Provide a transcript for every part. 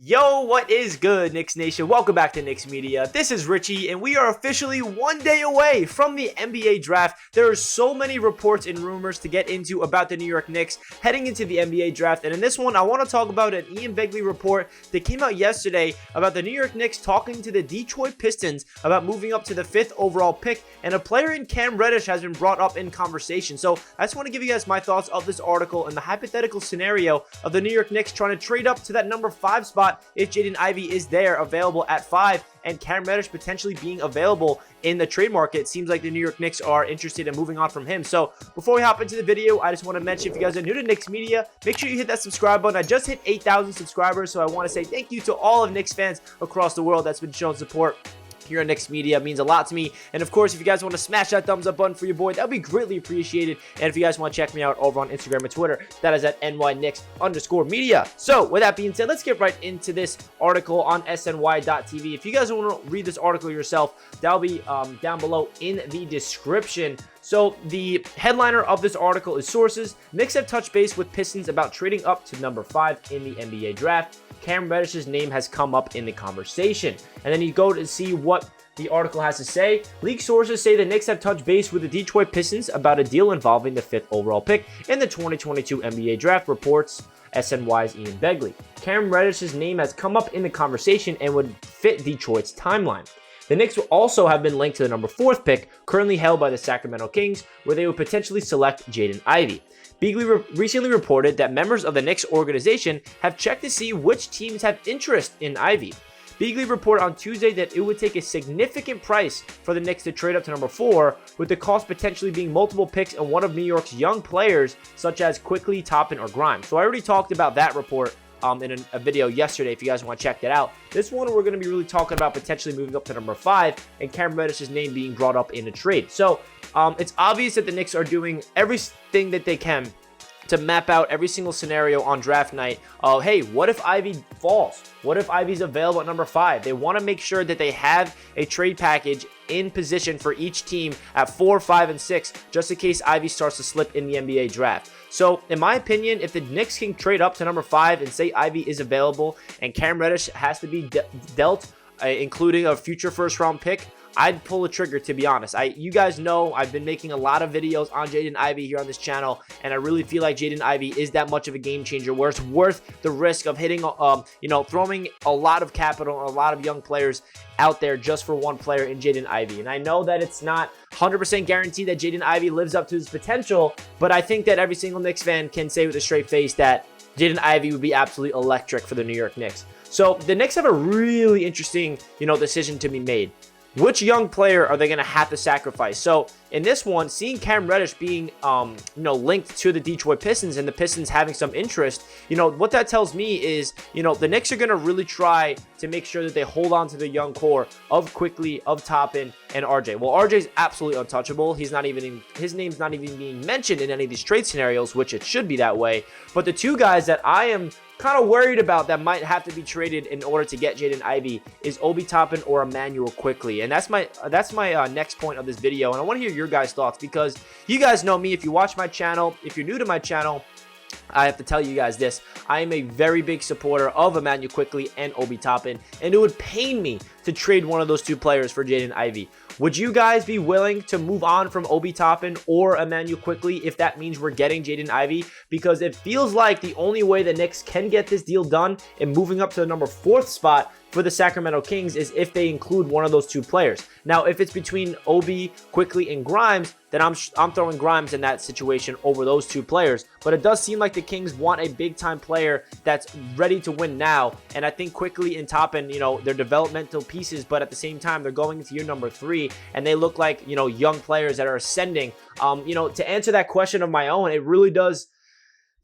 Yo, what is good, Knicks Nation? Welcome back to Knicks Media. This is Richie, and we are officially 1 day away from the NBA Draft. There are so many reports and rumors to get into about the New York Knicks heading into the NBA Draft, and in this one, I want to talk about an Ian Begley report that came out yesterday about the New York Knicks talking to the Detroit Pistons about moving up to the 5th overall pick, and a player in Cam Reddish has been brought up in conversation. So I just want to give you guys my thoughts of this article and the hypothetical scenario of the New York Knicks trying to trade up to that number 5 spot if Jaden Ivey is there available at 5 and Cam Reddish potentially being available in the trade market. It seems like the New York Knicks are interested in moving on from him. So before we hop into the video, I just want to mention, if you guys are new to Knicks Media, make sure you hit that subscribe button. I just hit 8,000 subscribers, so I want to say thank you to all of Knicks fans across the world that's been showing support here on Knicks Media. It means a lot to me. And of course, if you guys want to smash that thumbs up button for your boy, that would be greatly appreciated. And if you guys want to check me out over on Instagram and Twitter, that is at NYKnicks_media. So with that being said, let's get right into this article on SNY.TV. If you guys want to read this article yourself, that'll be down below in the description. So the headliner of this article is sources. Knicks have touched base with Pistons about trading up to number 5 in the NBA draft. Cam Reddish's name has come up in the conversation. And then you go to see what the article has to say. League sources say the Knicks have touched base with the Detroit Pistons about a deal involving the 5th overall pick in the 2022 NBA draft, reports SNY's Ian Begley. Cam Reddish's name has come up in the conversation and would fit Detroit's timeline. The Knicks will also have been linked to the number 4th pick, currently held by the Sacramento Kings, where they would potentially select Jaden Ivey. Begley recently reported that members of the Knicks organization have checked to see which teams have interest in Ivey. Begley reported on Tuesday that it would take a significant price for the Knicks to trade up to number 4, with the cost potentially being multiple picks and one of New York's young players, such as Quickly, Toppin, or Grimes. So I already talked about that report in a video yesterday, if you guys want to check that out. This one, we're going to be really talking about potentially moving up to number 5 and Cam Reddish's name being brought up in a trade. So it's obvious that the Knicks are doing everything that they can to map out every single scenario on draft night of, hey, what if Ivey falls? What if Ivey's available at number 5? They want to make sure that they have a trade package in position for each team at 4, 5, and 6, just in case Ivey starts to slip in the NBA draft. So, in my opinion, if the Knicks can trade up to number 5 and say Ivey is available and Cam Reddish has to be dealt, including a future first-round pick, I'd pull a trigger, to be honest. You guys know I've been making a lot of videos on Jaden Ivey here on this channel, and I really feel like Jaden Ivey is that much of a game changer where it's worth the risk of hitting, throwing a lot of capital and a lot of young players out there just for one player in Jaden Ivey. And I know that it's not 100% guaranteed that Jaden Ivey lives up to his potential, but I think that every single Knicks fan can say with a straight face that Jaden Ivey would be absolutely electric for the New York Knicks. So the Knicks have a really interesting, decision to be made. Which young player are they going to have to sacrifice? So in this one, seeing Cam Reddish being, linked to the Detroit Pistons and the Pistons having some interest, what that tells me is, the Knicks are going to really try to make sure that they hold on to the young core of Quickly, of Toppin, and RJ. Well, RJ's absolutely untouchable. His name's not even being mentioned in any of these trade scenarios, which it should be that way. But the two guys that I am kind of worried about that might have to be traded in order to get Jaden Ivey is Obi Toppin or Emmanuel Quickly. And that's my next point of this video. And I want to hear your guys' thoughts, because you guys know me. If you watch my channel, if you're new to my channel, I have to tell you guys this. I am a very big supporter of Emmanuel Quickly and Obi Toppin, and it would pain me to trade one of those two players for Jaden Ivey. Would you guys be willing to move on from Obi Toppin or Emmanuel Quickly if that means we're getting Jaden Ivey? Because it feels like the only way the Knicks can get this deal done and moving up to the number 4th spot for the Sacramento Kings is if they include one of those two players. Now, if it's between Obi, Quickly, and Grimes, then I'm throwing Grimes in that situation over those two players. But it does seem like the Kings want a big-time player that's ready to win now. And I think Quickly and Toppin, they're developmental pieces, but at the same time, they're going into year number 3, and they look like, young players that are ascending. To answer that question of my own, it really does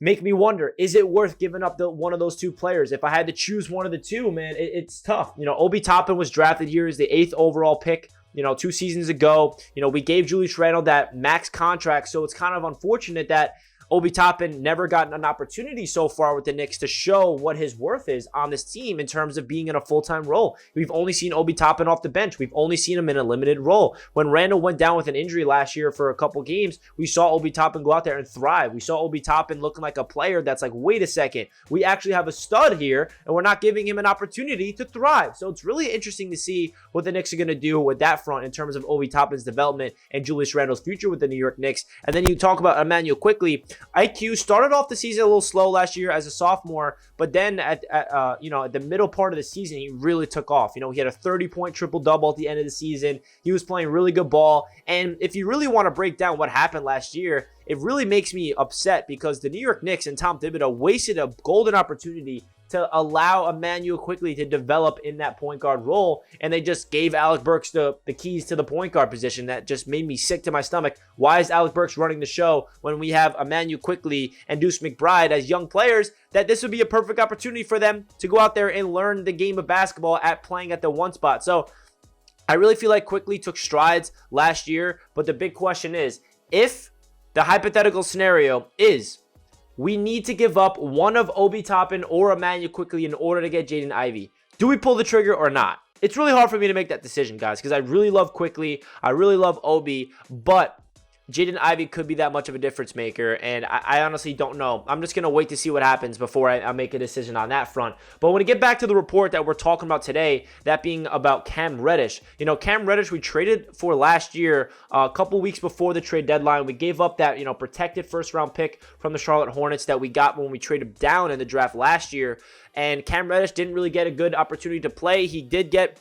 make me wonder, is it worth giving up one of those two players? If I had to choose one of the two, man, it's tough. Obi Toppin was drafted here as the 8th overall pick, 2 seasons ago. We gave Julius Randle that max contract, so it's kind of unfortunate that Obi Toppin never gotten an opportunity so far with the Knicks to show what his worth is on this team in terms of being in a full-time role. We've only seen Obi Toppin off the bench. We've only seen him in a limited role. When Randall went down with an injury last year for a couple games, we saw Obi Toppin go out there and thrive. We saw Obi Toppin looking like a player that's like, wait a second, we actually have a stud here, and we're not giving him an opportunity to thrive. So it's really interesting to see what the Knicks are going to do with that front in terms of Obi Toppin's development and Julius Randle's future with the New York Knicks. And then you talk about Immanuel Quickley. IQ started off the season a little slow last year as a sophomore, but then at the middle part of the season, he really took off. He had a 30-point triple-double at the end of the season. He was playing really good ball. And if you really want to break down what happened last year, it really makes me upset because the New York Knicks and Tom Thibodeau wasted a golden opportunity to allow Immanuel Quickley to develop in that point guard role, and they just gave Alec Burks the keys to the point guard position. That just made me sick to my stomach. Why is Alec Burks running the show when we have Immanuel Quickley and Deuce McBride as young players? That this would be a perfect opportunity for them to go out there and learn the game of basketball at playing at the one spot. So I really feel like Quickley took strides last year, but the big question is, if the hypothetical scenario is we need to give up one of Obi Toppin or Immanuel Quickley in order to get Jaden Ivey, do we pull the trigger or not? It's really hard for me to make that decision, guys, because I really love Quickley. I really love Obi, but Jaden Ivey could be that much of a difference maker, and I honestly don't know. I'm just going to wait to see what happens before I make a decision on that front. But when we get back to the report that we're talking about today, that being about Cam Reddish. Cam Reddish we traded for last year, a couple weeks before the trade deadline. We gave up that, protected first-round pick from the Charlotte Hornets that we got when we traded down in the draft last year. And Cam Reddish didn't really get a good opportunity to play. He did get...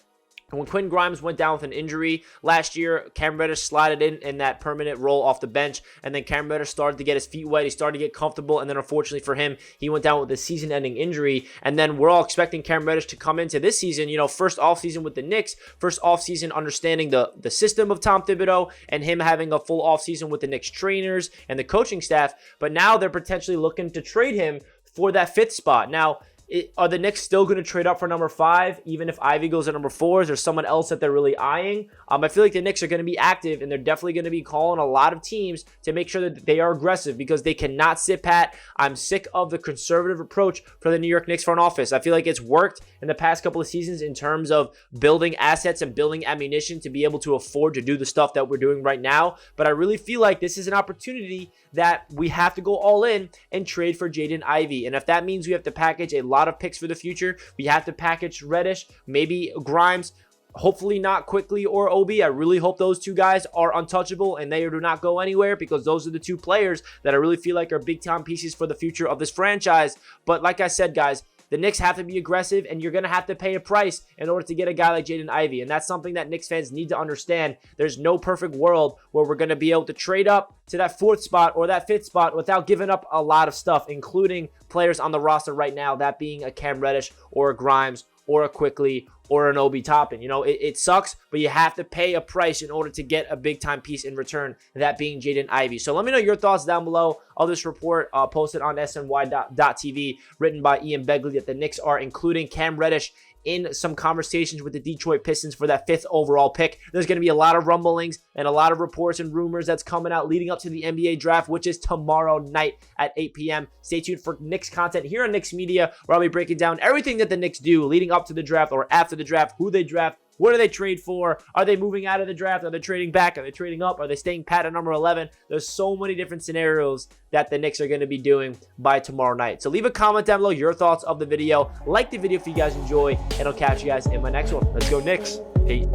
When Quinn Grimes went down with an injury last year, Cam Reddish slided in that permanent role off the bench, and then Cam Reddish started to get his feet wet. He started to get comfortable, and then unfortunately for him, he went down with a season-ending injury. And then we're all expecting Cam Reddish to come into this season, first offseason with the Knicks, first offseason understanding the system of Tom Thibodeau, and him having a full offseason with the Knicks trainers and the coaching staff. But now they're potentially looking to trade him for that fifth spot. Now, are the Knicks still going to trade up for number 5, even if Ivey goes at number 4? Is there someone else that they're really eyeing? I feel like the Knicks are going to be active, and they're definitely going to be calling a lot of teams to make sure that they are aggressive because they cannot sit pat. I'm sick of the conservative approach for the New York Knicks front office. I feel like it's worked in the past couple of seasons in terms of building assets and building ammunition to be able to afford to do the stuff that we're doing right now. But I really feel like this is an opportunity that we have to go all in and trade for Jaden Ivey. And if that means we have to package a lot of picks for the future, we have to package Reddish, maybe Grimes, hopefully not Quickley or Obi. I really hope those two guys are untouchable and they do not go anywhere because those are the two players that I really feel like are big-time pieces for the future of this franchise. But like I said, guys, the Knicks have to be aggressive, and you're going to have to pay a price in order to get a guy like Jaden Ivey. And that's something that Knicks fans need to understand. There's no perfect world where we're going to be able to trade up to that 4th spot or that 5th spot without giving up a lot of stuff, including players on the roster right now, that being a Cam Reddish or a Grimes or a Quickley or an Obi Toppin. It sucks, but you have to pay a price in order to get a big-time piece in return, that being Jaden Ivey. So let me know your thoughts down below of this report posted on SNY.TV, written by Ian Begley, that the Knicks are including Cam Reddish in some conversations with the Detroit Pistons for that 5th overall pick. There's going to be a lot of rumblings and a lot of reports and rumors that's coming out leading up to the NBA draft, which is tomorrow night at 8 p.m. Stay tuned for Knicks content here on Knicks Media, where I'll be breaking down everything that the Knicks do leading up to the draft or after the draft, who they draft, what do they trade for? Are they moving out of the draft? Are they trading back? Are they trading up? Are they staying pat at number 11? There's so many different scenarios that the Knicks are going to be doing by tomorrow night. So leave a comment down below your thoughts of the video. Like the video if you guys enjoy, and I'll catch you guys in my next one. Let's go Knicks. Peace.